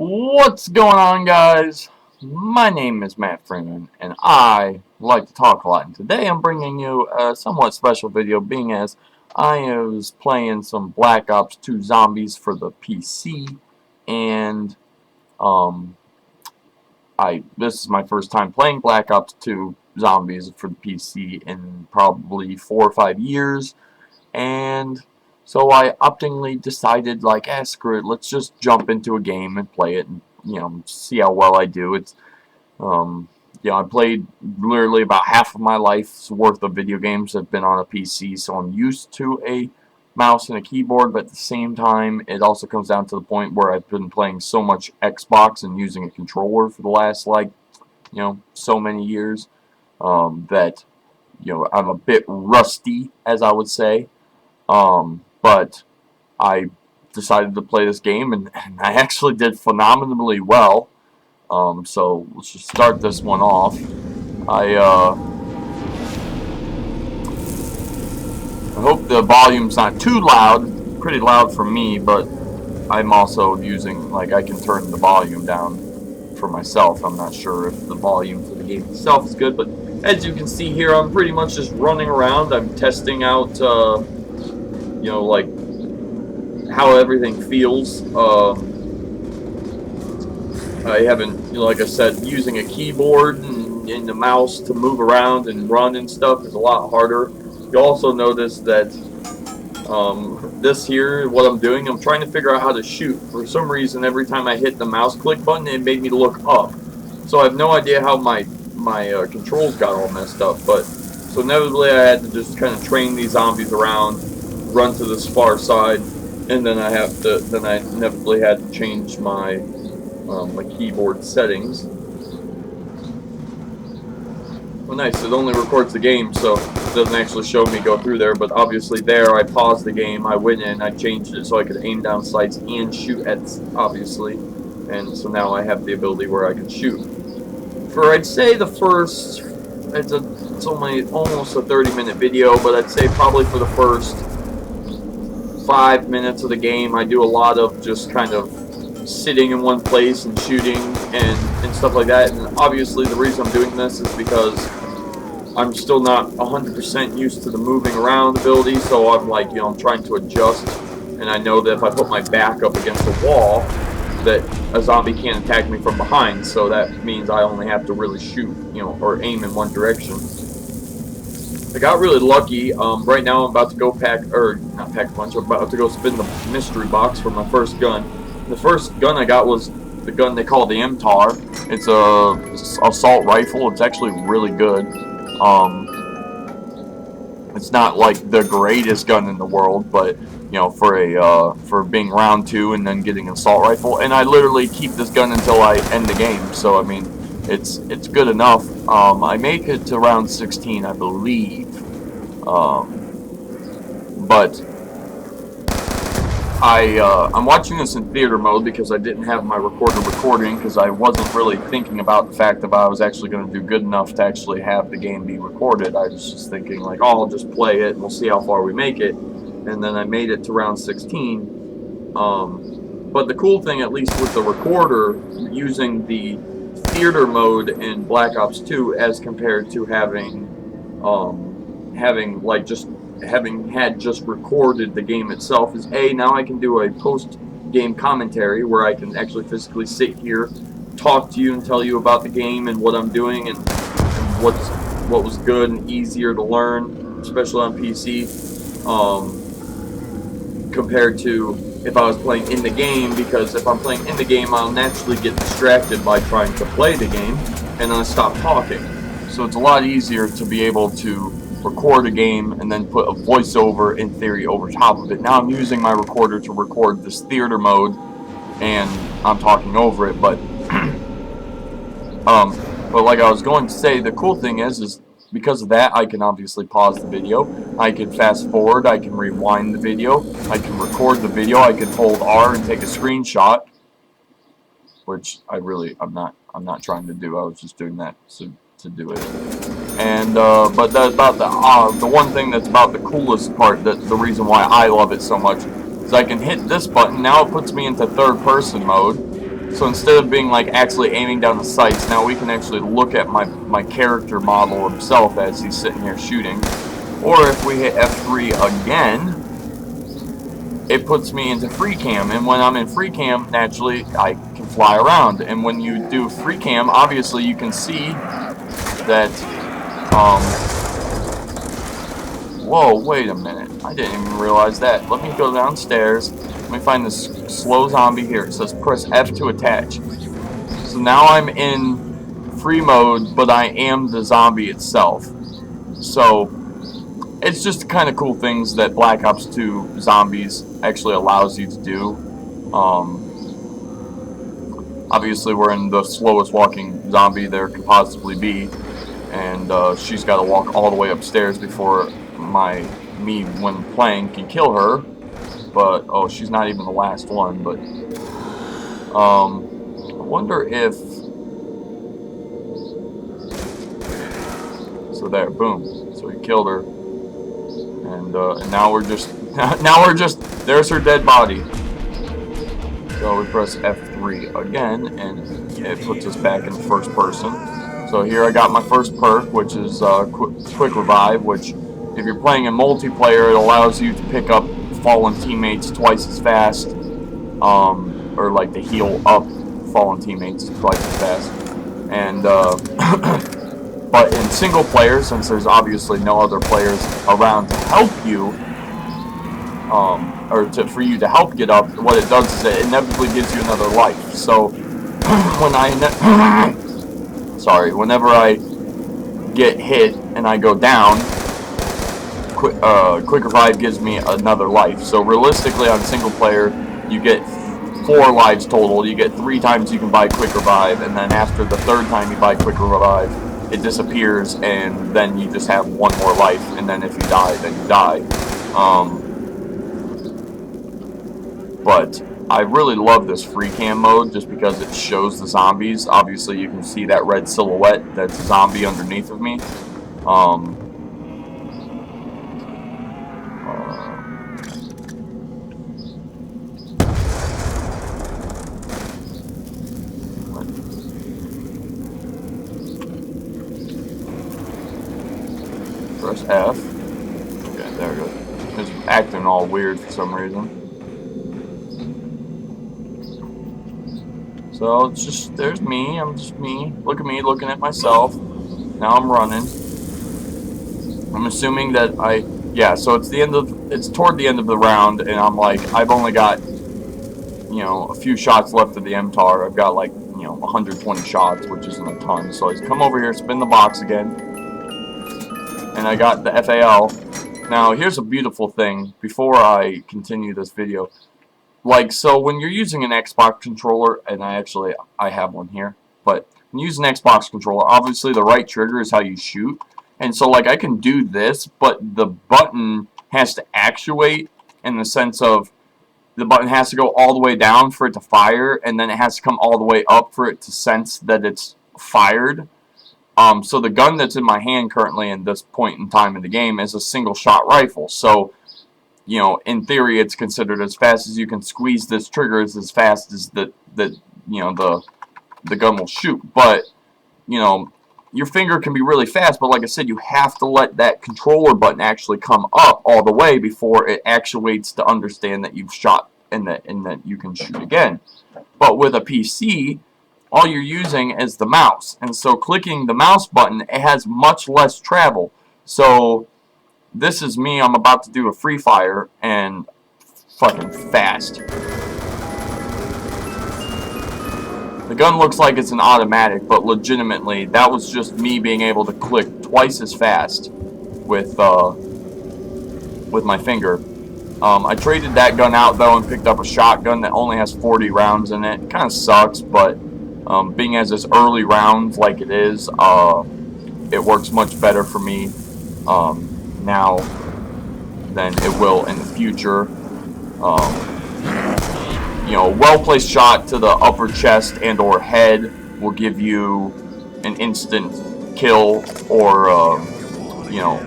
What's going on, guys? My name is Matt Freeman, and I like to talk a lot. And today I'm bringing you a somewhat special video, being as I was playing some Black Ops 2 Zombies for the PC, and um, this is my first time playing Black Ops 2 Zombies for the PC in probably 4 or 5 years, and so I optingly decided, like, screw it, let's just jump into a game and play it and, see how well I do. I played literally about half of my life's worth of video games have been on a PC, so I'm used to a mouse and a keyboard, but at the same time, it also comes down to the point where I've been playing so much Xbox and using a controller for the last, so many years, that, I'm a bit rusty, as I would say. But I decided to play this game, and I actually did phenomenally well. So let's just start this one off. I hope the volume's not too loud. Pretty loud for me, but I'm also using, I can turn the volume down for myself. I'm not sure if the volume for the game itself is good, but as you can see here, I'm pretty much just running around. I'm testing out, like how everything feels. I haven't, like I said, using a keyboard and the mouse to move around and run and stuff is a lot harder. You also notice that this here, what I'm doing, I'm trying to figure out how to shoot. For some reason, every time I hit the mouse click button, it made me look up. So I have no idea how my controls got all messed up. But so inevitably, I had to just kind of train these zombies around, run to this far side, and then I inevitably had to change my my keyboard settings. Well, nice. It only records the game, so it doesn't actually show me go through there. But obviously, there I paused the game. I went in, I changed it so I could aim down sights and shoot at, obviously, and so now I have the ability where I can shoot. For I'd say the first, it's only almost a 30-minute video, but I'd say probably for the first 5 minutes of the game, I do a lot of just kind of sitting in one place and shooting and stuff like that. And obviously the reason I'm doing this is because I'm still not 100% used to the moving around ability, so I'm I'm trying to adjust, and I know that if I put my back up against the wall, that a zombie can't attack me from behind, so that means I only have to really shoot, or aim in one direction. I got really lucky. Right now I'm about to go not pack a punch, I'm about to go spin the mystery box for my first gun. The first gun I got was the gun they call the MTAR. It's a assault rifle. It's actually really good. It's not like the greatest gun in the world, but for being round 2 and then getting an assault rifle, and I literally keep this gun until I end the game. So I mean, it's good enough. I make it to round 16, I believe, but I'm watching this in theater mode because I didn't have my recorder recording, because I wasn't really thinking about the fact that I was actually going to do good enough to actually have the game be recorded. I was just thinking, like, oh, I'll just play it and we'll see how far we make it. And then I made it to round 16. But the cool thing, at least with the recorder, using the theater mode in Black Ops 2 as compared to having had just recorded the game itself, is now I can do a post-game commentary where I can actually physically sit here, talk to you and tell you about the game and what I'm doing and what was good and easier to learn, especially on PC, compared to if I was playing in the game, because if I'm playing in the game, I'll naturally get distracted by trying to play the game and then I stop talking. So it's a lot easier to be able to record a game and then put a voiceover, in theory, over top of it. Now I'm using my recorder to record this theater mode, and I'm talking over it, but like I was going to say, the cool thing is because of that, I can obviously pause the video, I can fast forward, I can rewind the video, I can record the video, I can hold R and take a screenshot, which I'm not trying to do. I was just doing that to do it. And but that's about the one thing that's about the coolest part, that the reason why I love it so much, is I can hit this button. Now it puts me into third person mode, So instead of being like actually aiming down the sights, now we can actually look at my character model himself as he's sitting here shooting. Or if we hit F3 again, it puts me into free cam, and when I'm in free cam, naturally I can fly around. And when you do free cam, obviously you can see that whoa, wait a minute, I didn't even realize that. Let me go downstairs. Let me find this slow zombie here. It says press F to attach. So now I'm in free mode, but I am the zombie itself. So it's just kind of cool things that Black Ops 2 Zombies actually allows you to do. Obviously, we're in the slowest walking zombie there could possibly be, and she's got to walk all the way upstairs before me, when playing, can kill her. But oh, she's not even the last one. But I wonder if. So there, boom. So he killed her. And now we're just there's her dead body. So we press F3 again, and it puts us back in first person. So here I got my first perk, which is quick revive, which if you're playing in multiplayer, it allows you to pick up fallen teammates twice as fast, or like to heal up fallen teammates twice as fast. And but in single player, since there's obviously no other players around to help you, or for you to help get up, what it does is it inevitably gives you another life. So whenever I get hit and I go down, quick revive gives me another life. So realistically, on single player, you get 4 lives total. You get 3 times you can buy quick revive, and then after the 3rd time you buy quick revive, it disappears, and then you just have 1 more life, and then if you die, then you die. But I really love this free cam mode just because it shows the zombies. Obviously, you can see that red silhouette, that's a zombie underneath of me. Press F. Okay, there we go. It's acting all weird for some reason. So it's just, there's me. I'm just me. Look at me looking at myself. Now I'm running. I'm assuming that yeah. So it's toward the end of the round, and I'm like, I've only got, a few shots left of the MTAR. I've got like, 120 shots, which isn't a ton. So I come over here, spin the box again. And I got the FAL. Now, here's a beautiful thing before I continue this video. Like, so when you're using an Xbox controller, and I have one here, but when you use an Xbox controller, obviously the right trigger is how you shoot. And so, like, I can do this, but the button has to actuate in the sense of the button has to go all the way down for it to fire, and then it has to come all the way up for it to sense that it's fired. So the gun that's in my hand currently at this point in time in the game is a single shot rifle. So, in theory, it's considered as fast as you can squeeze this trigger is as fast as the gun will shoot. But, your finger can be really fast, but like I said, you have to let that controller button actually come up all the way before it actuates to understand that you've shot and that you can shoot again. But with a PC, all you're using is the mouse, and so clicking the mouse button, it has much less travel. So this is me, I'm about to do a free fire, and fucking fast. The gun looks like it's an automatic, but legitimately, that was just me being able to click twice as fast with my finger. I traded that gun out, though, and picked up a shotgun that only has 40 rounds in it. It kind of sucks, but being as this early round like it is, it works much better for me now than it will in the future. A well-placed shot to the upper chest and or head will give you an instant kill, or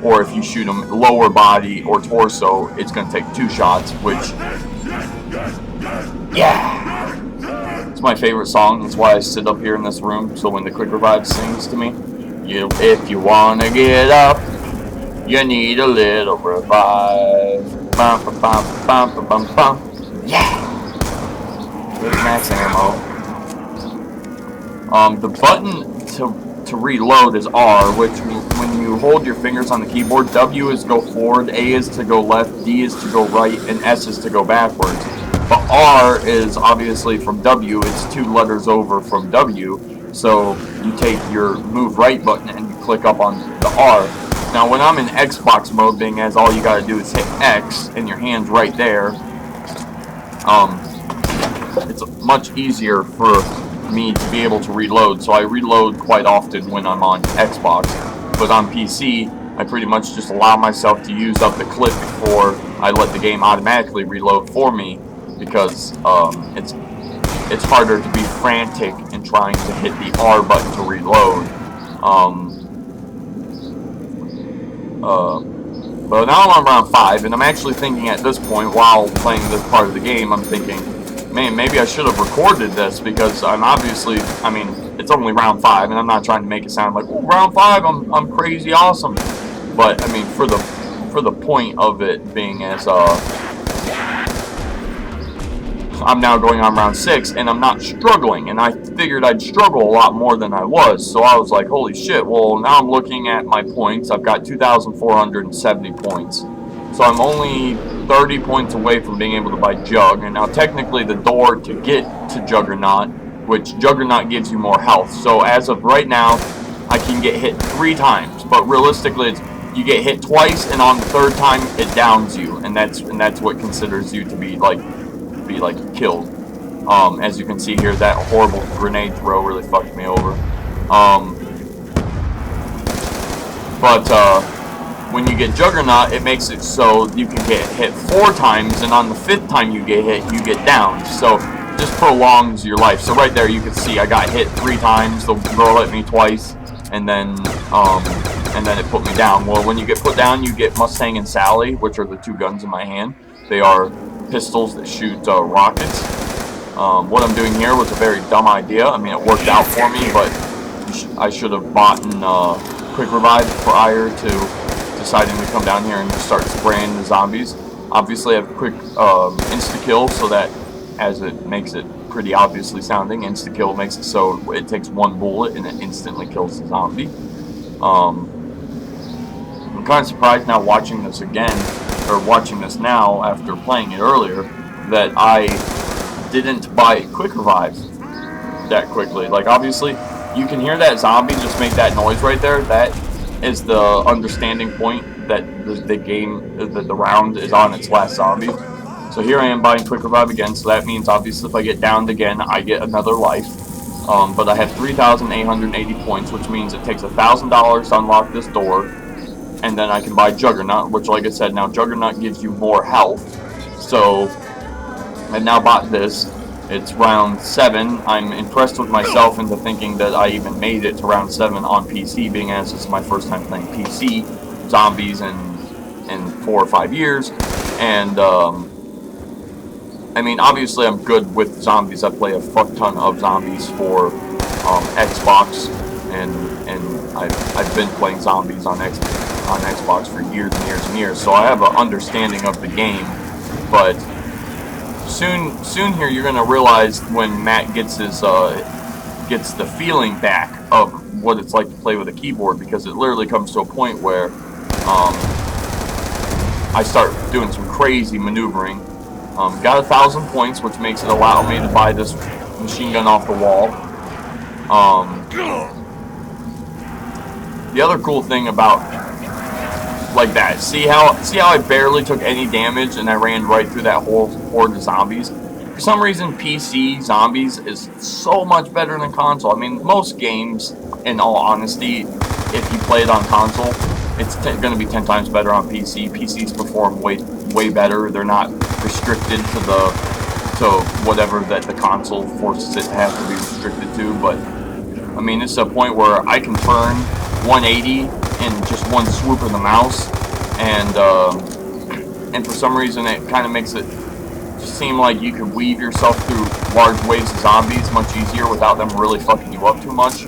or if you shoot them lower body or torso, it's going to take 2 shots, which, yeah. It's my favorite song. That's why I sit up here in this room. So when the Quick Revive sings to me, if you wanna get up, you need a little revive. Bum, bum, bum, bum, bum, bum, bum. Yeah! There's max ammo. The button to reload is R, which when you hold your fingers on the keyboard, W is to go forward, A is to go left, D is to go right, and S is to go backwards. But R is obviously from W, it's 2 letters over from W, so you take your move right button and you click up on the R. Now when I'm in Xbox mode, being as all you gotta do is hit X and your hand's right there, it's much easier for me to be able to reload, so I reload quite often when I'm on Xbox. But on PC, I pretty much just allow myself to use up the clip before I let the game automatically reload for me, because it's harder to be frantic in trying to hit the R button to reload. But now I'm on round 5, and I'm actually thinking at this point, while playing this part of the game, I'm thinking, man, maybe I should have recorded this, because I'm obviously, I mean, it's only round 5, and I'm not trying to make it sound like, oh, round 5, I'm crazy awesome. But I mean, for the point of it being as I'm now going on round 6, and I'm not struggling, and I figured I'd struggle a lot more than I was, so I was like, holy shit, well, now I'm looking at my points. I've got 2,470 points, so I'm only 30 points away from being able to buy Jug, and now technically the door to get to Juggernaut, which Juggernaut gives you more health, so as of right now, I can get hit 3 times, but realistically, it's you get hit twice, and on the 3rd time, it downs you, and that's what considers you to be like killed. As you can see here, that horrible grenade throw really fucked me over. When you get Juggernaut, it makes it so you can get hit 4 times, and on the 5th time you get hit, you get downed. So just prolongs your life. So right there, you can see I got hit 3 times. The girl hit me twice, and then it put me down. Well, when you get put down, you get Mustang and Sally, which are the 2 guns in my hand. They are pistols that shoot rockets. What I'm doing here was a very dumb idea. I mean, it worked out for me, but I should have bought Quick Revive prior to deciding to come down here and just start spraying the zombies. Obviously, I have quick insta-kill, so that, as it makes it pretty obviously sounding, insta-kill makes it so it takes 1 bullet and it instantly kills the zombie. I'm kind of surprised now watching this again, or watching this now after playing it earlier, that I didn't buy Quick Revive that quickly. Like, obviously, you can hear that zombie just make that noise right there. That is the understanding point that the round is on its last zombie. So here I am buying Quick Revive again, so that means obviously if I get downed again, I get another life. But I have 3,880 points, which means it takes $1,000 to unlock this door, and then I can buy Juggernaut, which, like I said, now Juggernaut gives you more health. So I've now bought this. It's round 7. I'm impressed with myself into thinking that I even made it to round 7 on PC, being as it's my first time playing PC zombies in 4 or 5 years. And I mean, obviously I'm good with zombies. I play a fuck ton of zombies for Xbox, and I've been playing zombies on Xbox for years and years and years, so I have an understanding of the game. But soon here you're gonna realize when Matt gets the feeling back of what it's like to play with a keyboard, because it literally comes to a point where I start doing some crazy maneuvering. Got 1,000 points, which makes it allow me to buy this machine gun off the wall. The other cool thing about like that, see how I barely took any damage and I ran right through that whole horde of zombies? For some reason, PC zombies is so much better than console. I mean, most games, in all honesty, if you play it on console, it's going to be 10 times better on PC. PCs perform way better. They're not restricted to whatever that the console forces it to have to be restricted to. But I mean, it's a point where I can turn 180 in just one swoop of the mouse, and for some reason it kind of makes it seem like you could weave yourself through large waves of zombies much easier without them really fucking you up too much.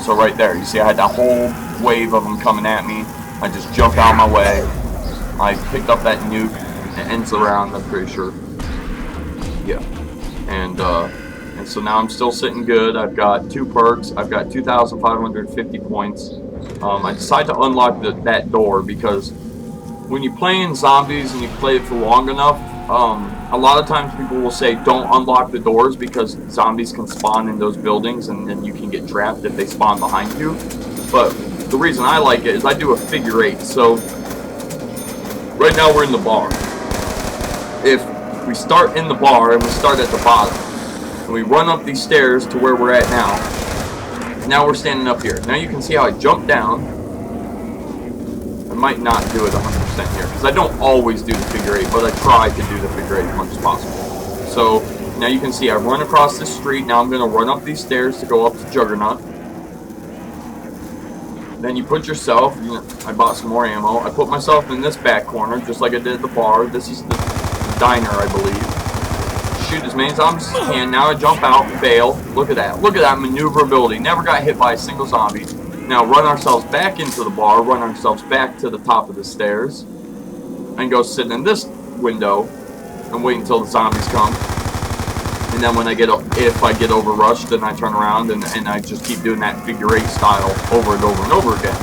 So right there, you see I had that whole wave of them coming at me. I just jumped out of my way. I picked up that nuke. It ends around, I'm pretty sure. Yeah. And so now I'm still sitting good. I've got 2 perks. I've got 2,550 points. I decided to unlock that door because when you play in zombies and you play it for long enough, a lot of times people will say don't unlock the doors because zombies can spawn in those buildings and then you can get trapped if they spawn behind you. But the reason I like it is I do a figure 8. So right now we're in the bar. If we start in the bar and we start at the bottom and we run up these stairs to where we're at now we're standing up here. Now you can see how I jump down. I might not do it 100% here because I don't always do the figure 8, but I try to do the figure 8 as much as possible. So now you can see I run across this street. Now I'm going to run up these stairs to go up to Juggernaut. Then you put yourself, I bought some more ammo. I put myself in this back corner just like I did at the bar. This is the diner, I believe. Shoot as many zombies as I can. Now I jump out and bail. Look at that. Look at that maneuverability. Never got hit by a single zombie. Now run ourselves back into the bar, run ourselves back to the top of the stairs, and go sit in this window and wait until the zombies come. And then when if I get overrushed, then I turn around and I just keep doing that figure 8 style over and over and over again.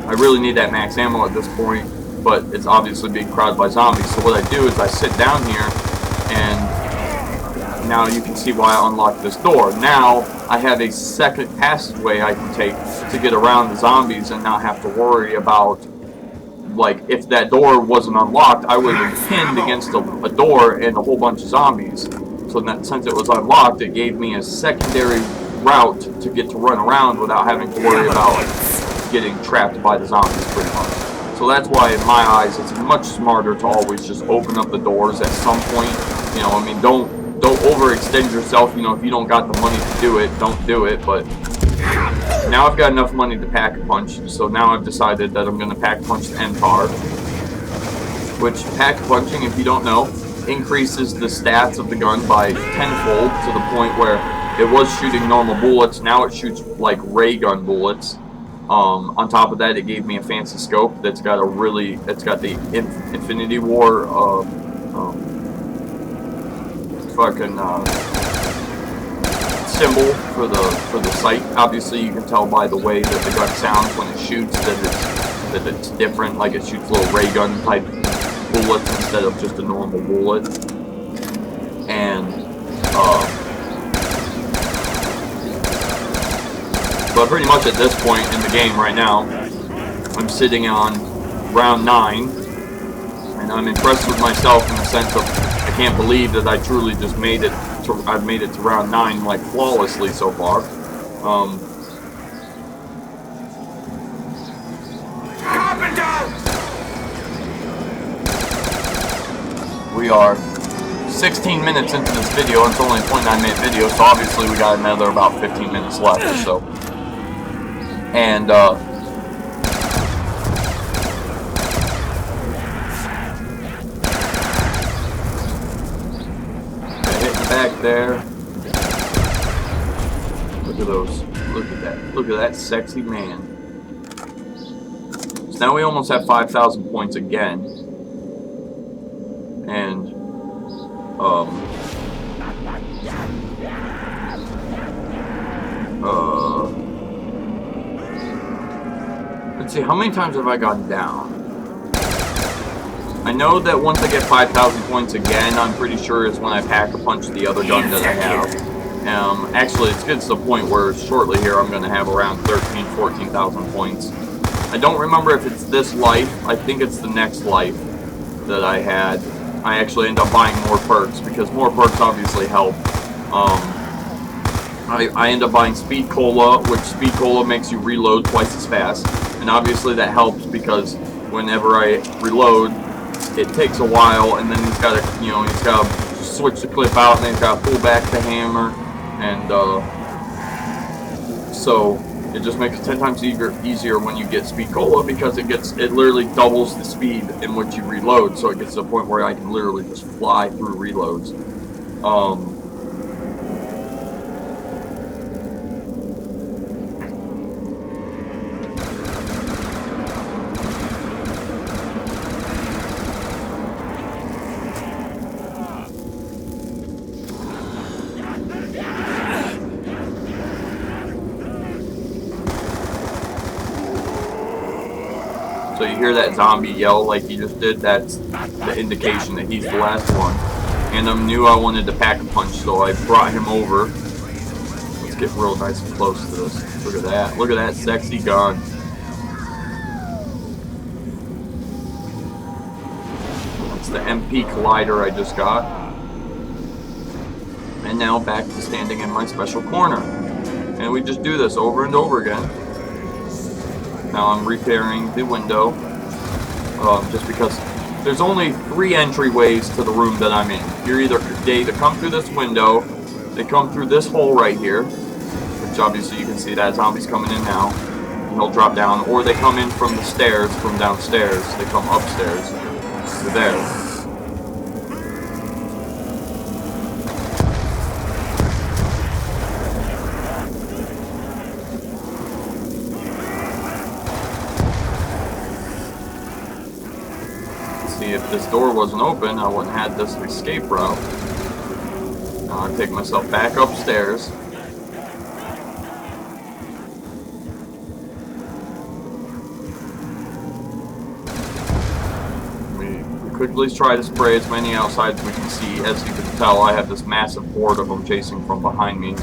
I really need that max ammo at this point, but it's obviously being crowded by zombies. So what I do is I sit down here, and now you can see why I unlocked this door. Now I have a second passageway I can take to get around the zombies and not have to worry about, like, if that door wasn't unlocked, I would have been pinned against a door and a whole bunch of zombies. So that, since it was unlocked, it gave me a secondary route to get to run around without having to worry about getting trapped by the zombies, pretty much. So that's why, in my eyes, it's much smarter to always just open up the doors at some point. You know, I mean, don't overextend yourself. You know, if you don't got the money to do it, don't do it. But now I've got enough money to pack a punch, so now I've decided that I'm going to pack punch the MTAR, which pack punching, if you don't know, increases the stats of the gun by tenfold to the point where it was shooting normal bullets. Now it shoots like ray gun bullets. On top of that, it gave me a fancy scope that's got the Infinity War fucking symbol for the sight. Obviously, you can tell by the way that the gun sounds when it shoots that it's different. Like it shoots little ray gun type bullets instead of just a normal bullet. And but pretty much at this point in the game right now, I'm sitting on round 9, and I'm impressed with myself in the sense of I can't believe that I truly just made it. I've made it to round 9 like flawlessly so far. We are 16 minutes into this video, and it's only a 29-minute video, so obviously we got another about 15 minutes left or so. And back there. Look at those. Look at that. Look at that sexy man. So now we almost have 5,000 points again. And let's see, how many times have I gone down? I know that once I get 5,000 points again, I'm pretty sure is when I pack a punch the other gun that I have. Actually, it gets to the point where shortly here I'm going to have around 13,000, 14,000 points. I don't remember if it's this life. I think it's the next life that I had. I actually end up buying more perks because more perks obviously help. I end up buying Speed Cola, which Speed Cola makes you reload twice as fast. And obviously that helps because whenever I reload, it takes a while, and then he's got to, you know, he's got to switch the clip out, and then he's got to pull back the hammer, and so It just makes it 10 times easier when you get Speed Cola, because it literally doubles the speed in which you reload. So it gets to the point where I can literally just fly through reloads. So you hear that zombie yell like he just did, that's the indication that he's the last one. And I knew I wanted to pack a punch, so I brought him over. Let's get real nice and close to this. Look at that. Look at that sexy gun. That's the MP Collider I just got. And now back to standing in my special corner. And we just do this over and over again. Now I'm repairing the window, just because there's only 3 entryways to the room that I'm in. They either come through this window, they come through this hole right here, which obviously you can see that zombie's coming in now, and he'll drop down, or they come in from the stairs, from downstairs. They come upstairs to there. If this door wasn't open, I wouldn't have had this escape route. Now I take myself back upstairs. We quickly try to spray as many outside as we can see. As you can tell, I have this massive horde of them chasing from behind me.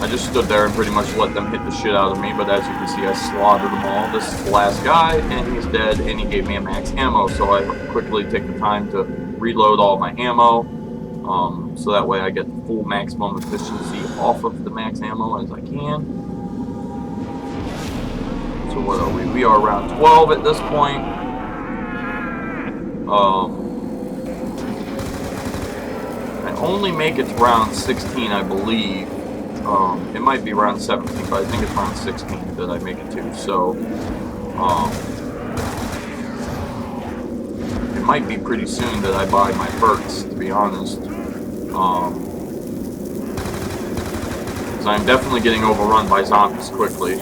I just stood there and pretty much let them hit the shit out of me, but as you can see, I slaughtered them all. This is the last guy, and he's dead, and he gave me a max ammo, so I quickly take the time to reload all my ammo, so that way I get the full maximum efficiency off of the max ammo as I can. So what are we? We are around 12 at this point. I only make it to round 16, I believe. It might be around 17, but I think it's around 16 that I make it to, so, it might be pretty soon that I buy my perks, to be honest, because I'm definitely getting overrun by zombies quickly.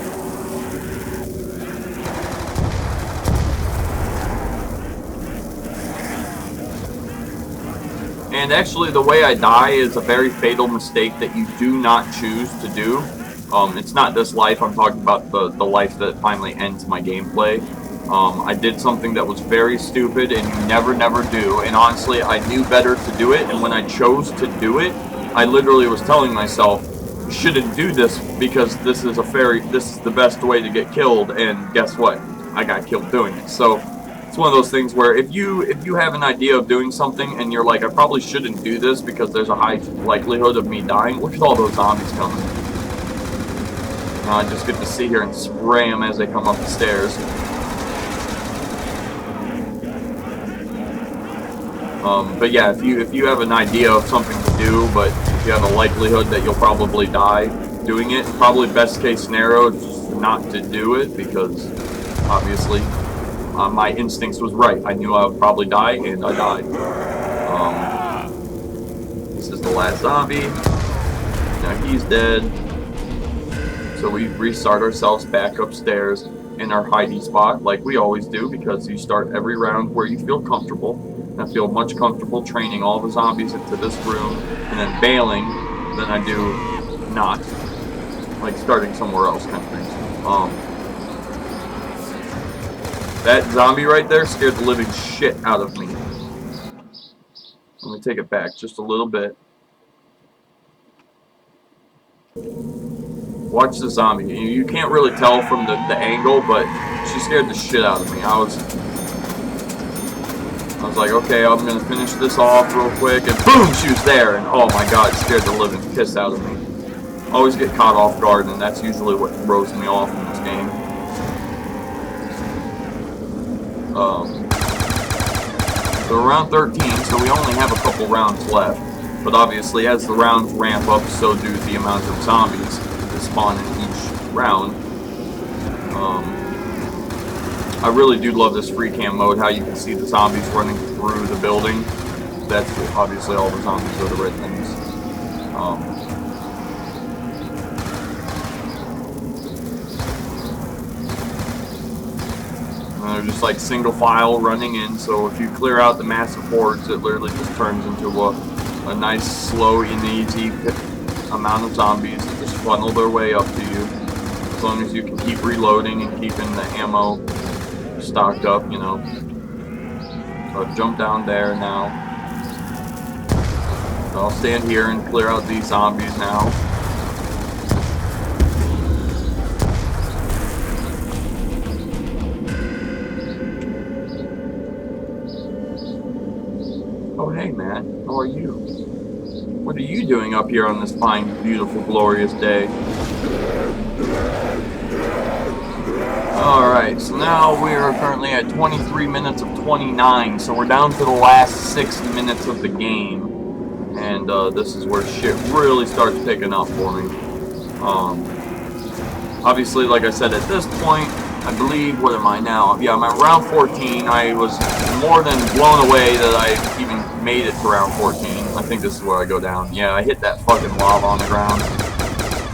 And actually, the way I die is a very fatal mistake that you do not choose to do. It's not this life, I'm talking about the life that finally ends my gameplay. I did something that was very stupid, and you never do. And honestly, I knew better to do it, and when I chose to do it, I literally was telling myself, you shouldn't do this because this is the best way to get killed, and guess what? I got killed doing it. So it's one of those things where if you have an idea of doing something and you're like, I probably shouldn't do this because there's a high likelihood of me dying. Look at all those zombies coming. Now I just get to sit here and spray them as they come up the stairs. But yeah, if you have an idea of something to do, but if you have a likelihood that you'll probably die doing it, probably best case scenario is just not to do it, because obviously my instincts was right. I knew I would probably die, and I died. This is the last zombie. Now he's dead. So we restart ourselves back upstairs in our hidey spot, like we always do, because you start every round where you feel comfortable. And I feel much comfortable training all the zombies into this room, and then bailing than I do not. Like starting somewhere else kind of thing. That zombie right there scared the living shit out of me. Let me take it back just a little bit. Watch the zombie. You can't really tell from the angle, but she scared the shit out of me. I was like, okay, I'm gonna finish this off real quick, and boom, she was there, and oh my god, it scared the living piss out of me. I always get caught off guard, and that's usually what throws me off in this game. So around 13, so we only have a couple rounds left. But obviously, as the rounds ramp up, so do the amount of zombies that spawn in each round. I really do love this free cam mode, how you can see the zombies running through the building. That's obviously all the zombies are the red things. And they're just like single file running in, so if you clear out the massive hordes, it literally just turns into a nice, slow and easy amount of zombies that just funnel their way up to you. As long as you can keep reloading and keeping the ammo stocked up, you know. So I've jumped down there now. So I'll stand here and clear out these zombies now. Oh, hey, Matt. How are you? What are you doing up here on this fine, beautiful, glorious day? Alright, so now we are currently at 23 minutes of 29, so we're down to the last 60 minutes of the game. And this is where shit really starts picking up for me. Obviously, like I said, at this point, I believe, what am I now? Yeah, I'm at round 14. I was more than blown away that I even made it to round 14. I think this is where I go down. Yeah, I hit that fucking lava on the ground.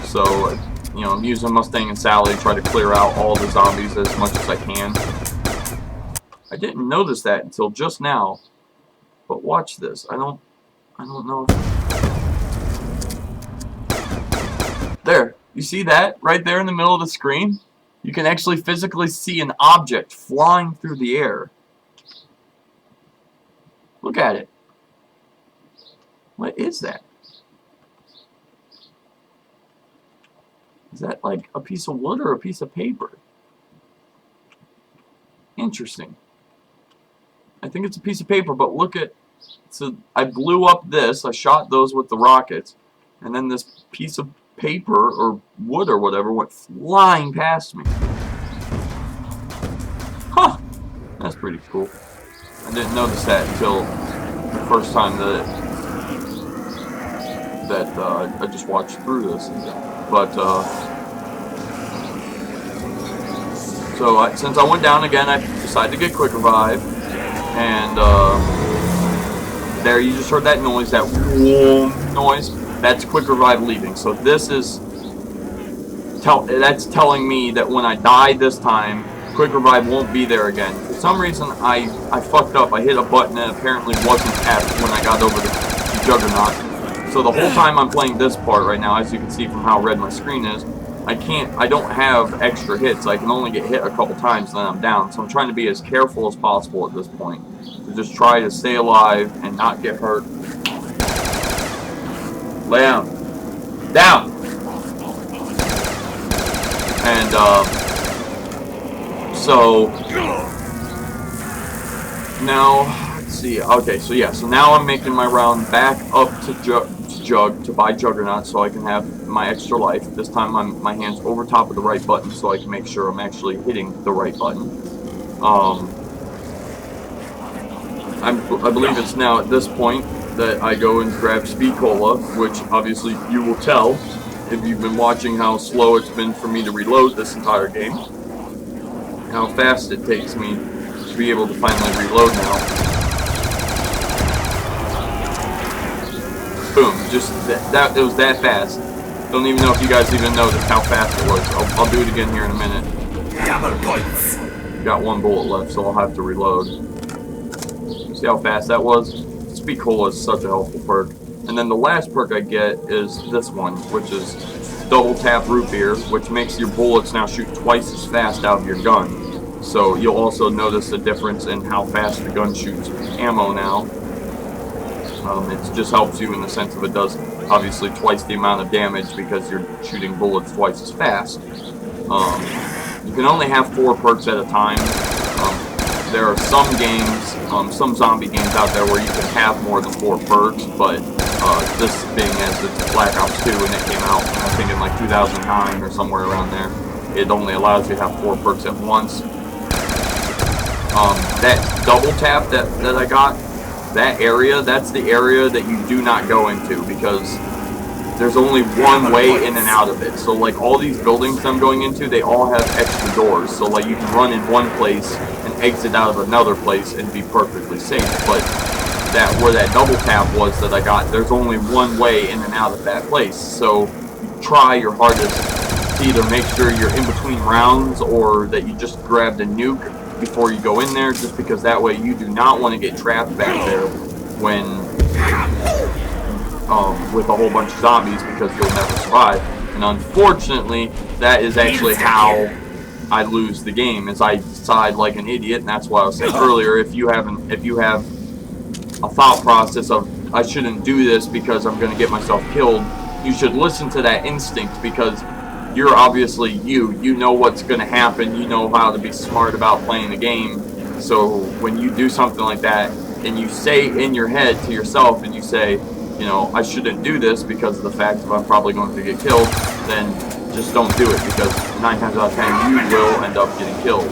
So, you know, I'm using Mustang and Sally to try to clear out all the zombies as much as I can. I didn't notice that until just now. But watch this. I don't know. There. You see that? Right there in the middle of the screen? You can actually physically see an object flying through the air. Look at it. What is that? Is that like a piece of wood or a piece of paper? Interesting. I think it's a piece of paper, but look at... So I blew up this. I shot those with the rockets. And then this piece of paper or wood or whatever went flying past me. Huh. That's pretty cool. I didn't notice that until the first time that I just watched through this. But so since I went down again, I decided to get quick revive, and there you just heard that noise, that whoom noise. That's quick revive leaving. So this is that's telling me that when I die this time, quick revive won't be there again. For some reason, I fucked up. I hit a button that apparently wasn't F when I got over the Juggernaut. So the whole time I'm playing this part right now, as you can see from how red my screen is, I don't have extra hits. I can only get hit a couple times and then I'm down. So I'm trying to be as careful as possible at this point. To just try to stay alive and not get hurt. Lay down. Down! And, so now, let's see. Okay, so yeah, so now I'm making my round back up to buy Juggernaut so I can have my extra life. This time my hand's over top of the right button so I can make sure I'm actually hitting the right button. I believe it's now at this point that I go and grab Speed Cola, which obviously you will tell if you've been watching how slow it's been for me to reload this entire game. How fast it takes me to be able to finally reload now. Boom, just it was that fast. Don't even know if you guys even noticed how fast it was. I'll do it again here in a minute. Got one bullet left, so I'll have to reload. See how fast that was? Speed Cola is such a helpful perk. And then the last perk I get is this one, which is Double Tap Root Beer, which makes your bullets now shoot twice as fast out of your gun. So you'll also notice a difference in how fast the gun shoots ammo now. It just helps you in the sense of it does obviously twice the amount of damage because you're shooting bullets twice as fast. You can only have 4 perks at a time. There are some games, some zombie games out there where you can have more than 4 perks, but this being as it's Black Ops 2 and it came out, I think in like 2009 or somewhere around there, it only allows you to have 4 perks at once. That double tap that I got, that area, that's the area that you do not go into because there's only one way in and out of it. So like all these buildings I'm going into, they all have extra doors. So like you can run in one place and exit out of another place and be perfectly safe. But that where that double tap was that I got, there's only one way in and out of that place. So you try your hardest to either make sure you're in between rounds or that you just grabbed a nuke before you go in there, just because that way you do not want to get trapped back there when with a whole bunch of zombies, because you'll never survive. And unfortunately, that is actually how I lose the game, is I decide like an idiot. And that's why I was saying earlier, if you have a thought process of I shouldn't do this because I'm going to get myself killed, you should listen to that instinct, because you're obviously you know what's going to happen, you know how to be smart about playing the game. So when you do something like that and you say in your head to yourself, and you say, you know, I shouldn't do this because of the fact that I'm probably going to get killed, then just don't do it, because 9 times out of 10 you will end up getting killed.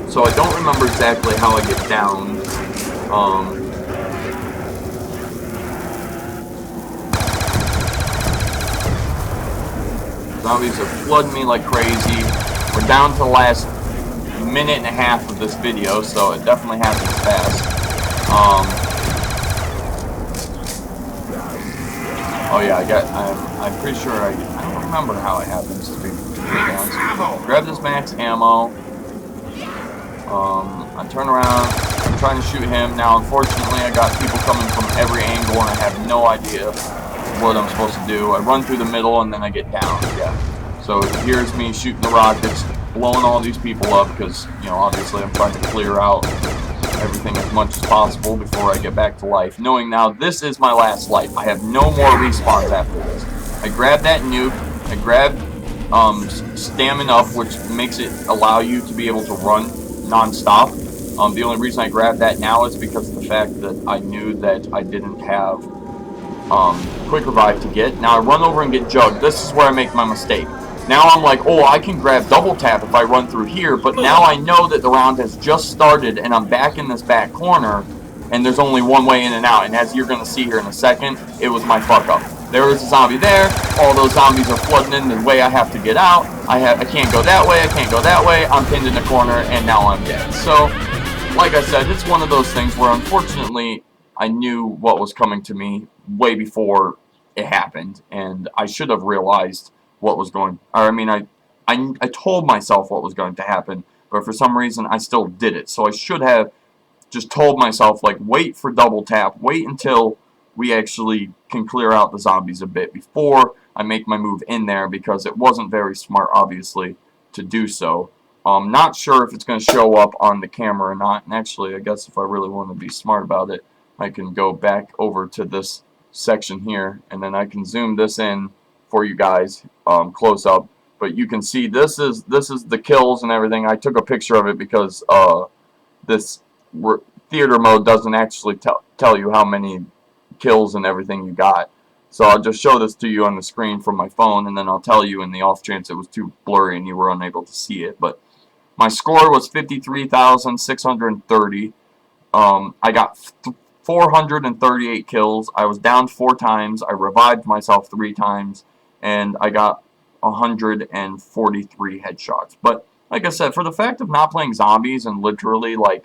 So I don't remember exactly how I get down. Zombies are flooding me like crazy. We're down to the last minute and a half of this video, so it definitely happens fast. Oh yeah, I'm pretty sure I don't remember how it happens, to be honest. Grab this max ammo. I turn around, I'm trying to shoot him. Now, unfortunately, I got people coming from every angle, and I have no idea what I'm supposed to do. I run through the middle, and then I get down. Yeah. So here's me shooting the rockets, blowing all these people up, because, you know, obviously I'm trying to clear out everything as much as possible before I get back to life, knowing now this is my last life. I have no more respawns after this. I grab that nuke, I grab stamina up, which makes it allow you to be able to run non-stop. The only reason I grabbed that now is because of the fact that I knew that I didn't have quick revive to get. Now I run over and get jugged. This is where I make my mistake. Now I'm like, oh, I can grab double tap if I run through here, but now I know that the round has just started and I'm back in this back corner, and there's only one way in and out, and as you're going to see here in a second, it was my fuck up. There is a zombie there, all those zombies are flooding in the way I have to get out, I can't go that way, I can't go that way, I'm pinned in the corner, and now I'm dead. So, like I said, it's one of those things where unfortunately I knew what was coming to me way before it happened, and I should have realized what was going, or I mean, I told myself what was going to happen, but for some reason I still did it. So I should have just told myself, like, wait for double tap, wait until we actually can clear out the zombies a bit before I make my move in there, because it wasn't very smart, obviously, to do so. I'm not sure if it's going to show up on the camera or not, and actually, I guess if I really want to be smart about it, I can go back over to this section here, and then I can zoom this in for you guys close up. But you can see this is the kills and everything. I took a picture of it because this theater mode doesn't actually tell you how many kills and everything you got. So I'll just show this to you on the screen from my phone, and then I'll tell you in the off chance it was too blurry and you were unable to see it. But my score was 53,630. I got 438 kills. I was down 4 times. I revived myself 3 times, and I got 143 headshots. But like I said, for the fact of not playing zombies in literally like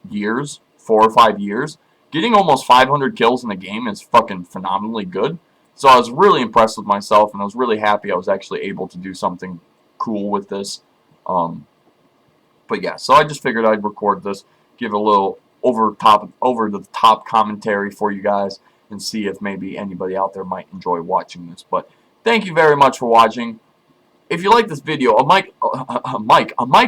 years, 4 or 5 years, getting almost 500 kills in the game is fucking phenomenally good. So I was really impressed with myself, and I was really happy I was actually able to do something cool with this. But yeah, so I just figured I'd record this, give a little over the top commentary for you guys, and see if maybe anybody out there might enjoy watching this. But thank you very much for watching. If you like this video, a mic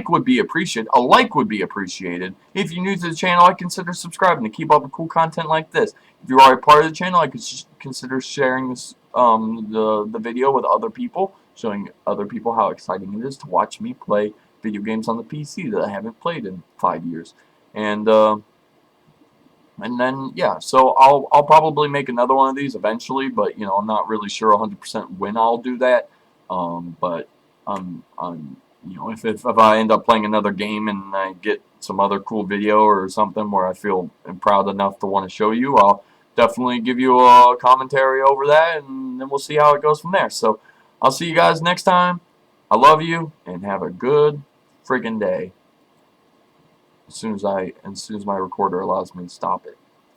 would be appreciated. A like would be appreciated. If you're new to the channel, I'd consider subscribing to keep up with cool content like this. If you are a part of the channel, I could consider sharing this the video with other people, showing other people how exciting it is to watch me play video games on the PC that I haven't played in 5 years. And then yeah, so I'll probably make another one of these eventually, but you know, I'm not really sure 100% when I'll do that. But you know, if I end up playing another game and I get some other cool video or something where I feel proud enough to want to show you, I'll definitely give you a commentary over that, and then we'll see how it goes from there. So I'll see you guys next time. I love you, and have a good friggin' day. As soon as my recorder allows me to stop it.